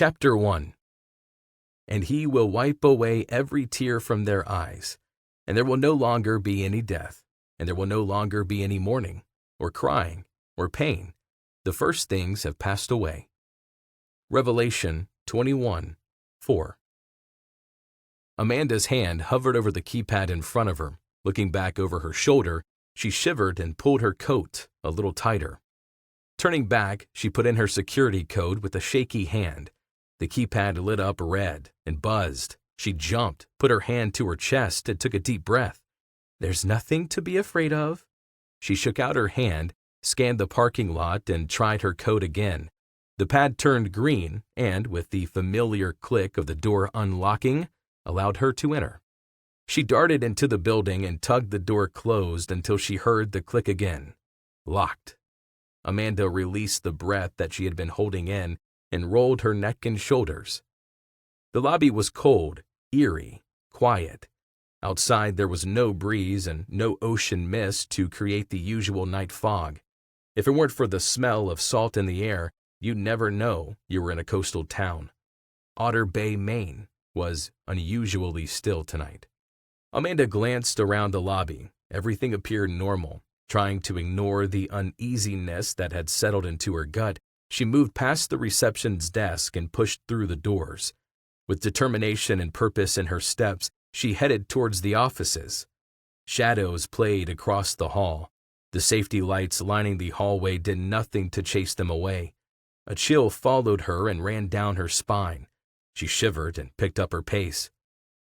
Chapter 1. And he will wipe away every tear from their eyes, and there will no longer be any death, and there will no longer be any mourning, or crying, or pain. The first things have passed away. Revelation 21:4. Amanda's hand hovered over the keypad in front of her. Looking back over her shoulder, she shivered and pulled her coat a little tighter. Turning back, she put in her security code with a shaky hand. The keypad lit up red and buzzed. She jumped, put her hand to her chest, and took a deep breath. There's nothing to be afraid of. She shook out her hand, scanned the parking lot, and tried her code again. The pad turned green and, with the familiar click of the door unlocking, allowed her to enter. She darted into the building and tugged the door closed until she heard the click again. Locked. Amanda released the breath that she had been holding in and rolled her neck and shoulders. The lobby was cold, eerie, quiet. Outside there was no breeze and no ocean mist to create the usual night fog. If it weren't for the smell of salt in the air, you'd never know you were in a coastal town. Otter Bay, Maine was unusually still tonight. Amanda glanced around the lobby. Everything appeared normal. Trying to ignore the uneasiness that had settled into her gut, she moved past the reception's desk and pushed through the doors. With determination and purpose in her steps, she headed towards the offices. Shadows played across the hall. The safety lights lining the hallway did nothing to chase them away. A chill followed her and ran down her spine. She shivered and picked up her pace.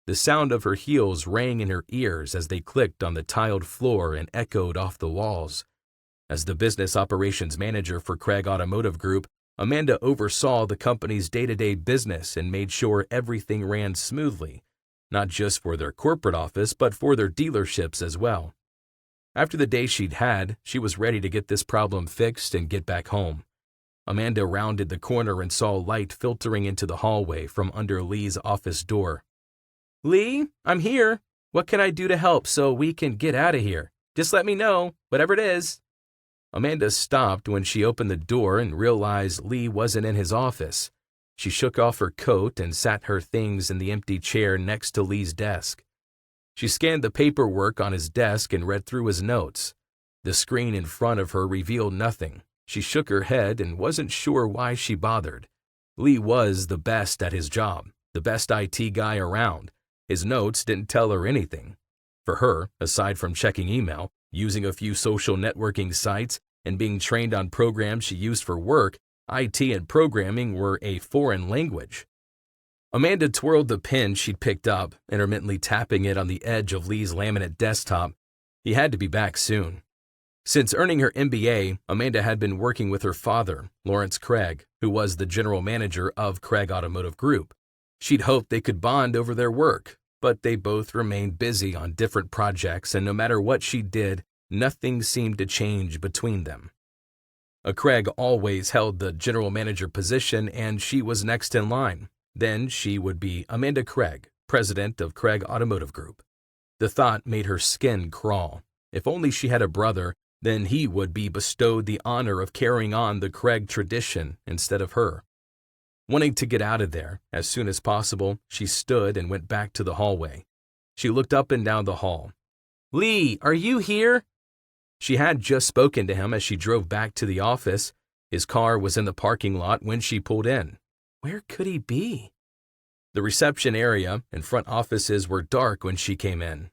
The sound of her heels rang in her ears as they clicked on the tiled floor and echoed off the walls. As the business operations manager for Craig Automotive Group, Amanda oversaw the company's day-to-day business and made sure everything ran smoothly, not just for their corporate office, but for their dealerships as well. After the day she'd had, she was ready to get this problem fixed and get back home. Amanda rounded the corner and saw light filtering into the hallway from under Lee's office door. Lee, I'm here. What can I do to help so we can get out of here? Just let me know, whatever it is. Amanda stopped when she opened the door and realized Lee wasn't in his office. She shook off her coat and sat her things in the empty chair next to Lee's desk. She scanned the paperwork on his desk and read through his notes. The screen in front of her revealed nothing. She shook her head and wasn't sure why she bothered. Lee was the best at his job, the best IT guy around. His notes didn't tell her anything. For her, aside from checking email, using a few social networking sites, and being trained on programs she used for work, IT and programming were a foreign language. Amanda twirled the pen she'd picked up, intermittently tapping it on the edge of Lee's laminate desktop. He had to be back soon. Since earning her MBA, Amanda had been working with her father, Lawrence Craig, who was the general manager of Craig Automotive Group. She'd hoped they could bond over their work, but they both remained busy on different projects, and no matter what she did, nothing seemed to change between them. Craig always held the general manager position, and she was next in line. Then she would be Amanda Craig, president of Craig Automotive Group. The thought made her skin crawl. If only she had a brother, then he would be bestowed the honor of carrying on the Craig tradition instead of her. Wanting to get out of there as soon as possible, she stood and went back to the hallway. She looked up and down the hall. Lee, are you here? She had just spoken to him as she drove back to the office. His car was in the parking lot when she pulled in. Where could he be? The reception area and front offices were dark when she came in.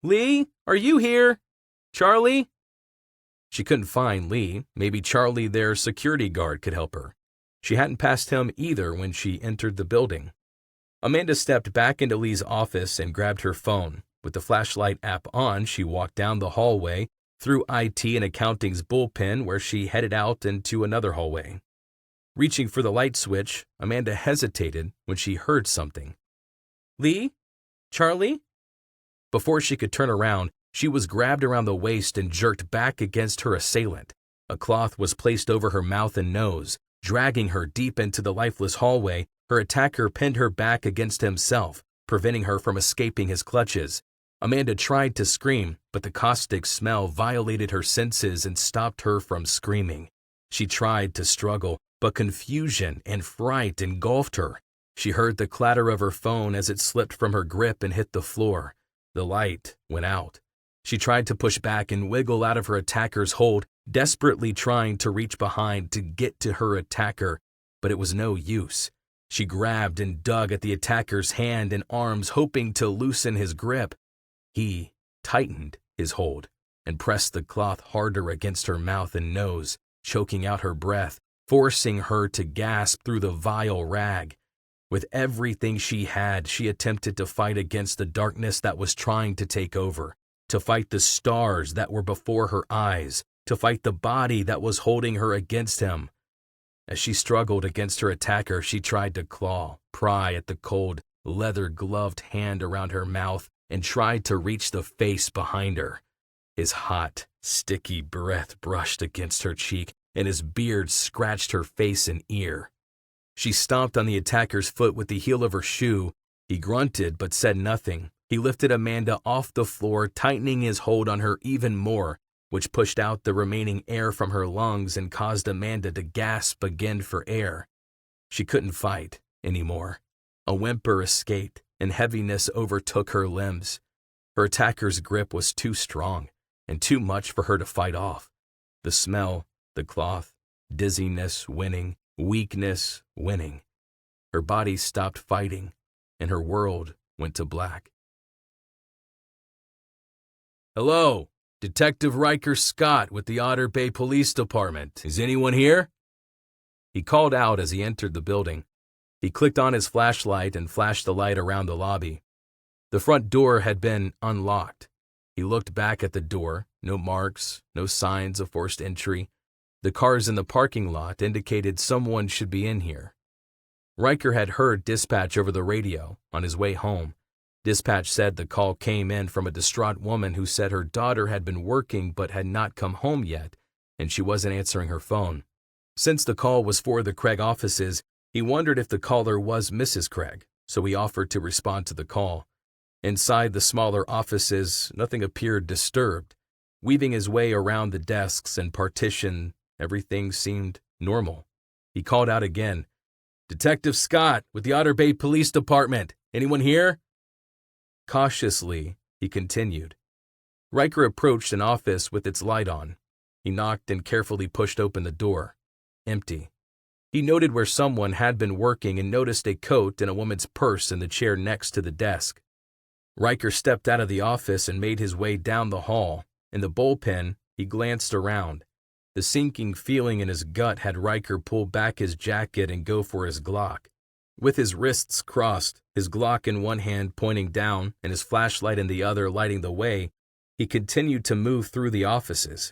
Lee, are you here? Charlie? She couldn't find Lee. Maybe Charlie, their security guard, could help her. She hadn't passed him either when she entered the building. Amanda stepped back into Lee's office and grabbed her phone. With the flashlight app on, she walked down the hallway, through IT and accounting's bullpen, where she headed out into another hallway. Reaching for the light switch, Amanda hesitated when she heard something. Lee? Charlie? Before she could turn around, she was grabbed around the waist and jerked back against her assailant. A cloth was placed over her mouth and nose. Dragging her deep into the lifeless hallway, her attacker pinned her back against himself, preventing her from escaping his clutches. Amanda tried to scream, but the caustic smell violated her senses and stopped her from screaming. She tried to struggle, but confusion and fright engulfed her. She heard the clatter of her phone as it slipped from her grip and hit the floor. The light went out. She tried to push back and wiggle out of her attacker's hold, desperately trying to reach behind to get to her attacker, but it was no use. She grabbed and dug at the attacker's hand and arms, hoping to loosen his grip. He tightened his hold and pressed the cloth harder against her mouth and nose, choking out her breath, forcing her to gasp through the vile rag. With everything she had, she attempted to fight against the darkness that was trying to take over, to fight the stars that were before her eyes, to fight the body that was holding her against him. As she struggled against her attacker, she tried to claw, pry at the cold, leather-gloved hand around her mouth, and tried to reach the face behind her. His hot, sticky breath brushed against her cheek, and his beard scratched her face and ear. She stomped on the attacker's foot with the heel of her shoe. He grunted but said nothing. He lifted Amanda off the floor, tightening his hold on her even more, which pushed out the remaining air from her lungs and caused Amanda to gasp again for air. She couldn't fight anymore. A whimper escaped, and heaviness overtook her limbs. Her attacker's grip was too strong and too much for her to fight off. The smell, the cloth, dizziness winning, weakness winning. Her body stopped fighting, and her world went to black. "Hello, Detective Riker Scott with the Otter Bay Police Department. Is anyone here?" He called out as he entered the building. He clicked on his flashlight and flashed the light around the lobby. The front door had been unlocked. He looked back at the door. No marks, no signs of forced entry. The cars in the parking lot indicated someone should be in here. Riker had heard dispatch over the radio on his way home. Dispatch said the call came in from a distraught woman who said her daughter had been working but had not come home yet, and she wasn't answering her phone. Since the call was for the Craig offices, he wondered if the caller was Mrs. Craig, so he offered to respond to the call. Inside the smaller offices, nothing appeared disturbed. Weaving his way around the desks and partition, everything seemed normal. He called out again, "Detective Scott with the Otter Bay Police Department. Anyone here?" Cautiously, he continued. Riker approached an office with its light on. He knocked and carefully pushed open the door. Empty. He noted where someone had been working and noticed a coat and a woman's purse in the chair next to the desk. Riker stepped out of the office and made his way down the hall. In the bullpen, he glanced around. The sinking feeling in his gut had Riker pull back his jacket and go for his Glock. With his wrists crossed, his Glock in one hand pointing down and his flashlight in the other lighting the way, he continued to move through the offices.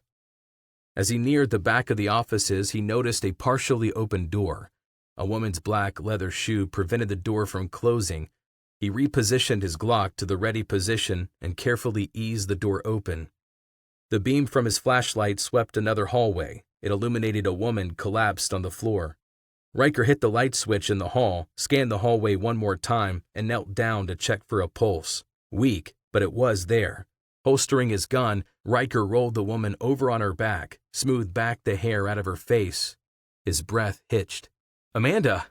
As he neared the back of the offices, he noticed a partially open door. A woman's black leather shoe prevented the door from closing. He repositioned his Glock to the ready position and carefully eased the door open. The beam from his flashlight swept another hallway. It illuminated a woman collapsed on the floor. Riker hit the light switch in the hall, scanned the hallway one more time, and knelt down to check for a pulse. Weak, but it was there. Holstering his gun, Riker rolled the woman over on her back, smoothed back the hair out of her face. His breath hitched. "Amanda!"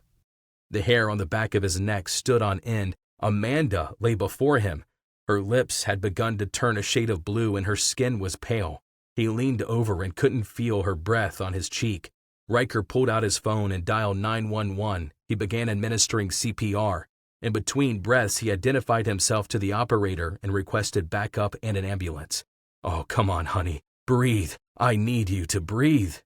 The hair on the back of his neck stood on end. Amanda lay before him. Her lips had begun to turn a shade of blue and her skin was pale. He leaned over and couldn't feel her breath on his cheek. Riker pulled out his phone and dialed 911. He began administering CPR. In between breaths, he identified himself to the operator and requested backup and an ambulance. "Oh, come on, honey. Breathe. I need you to breathe."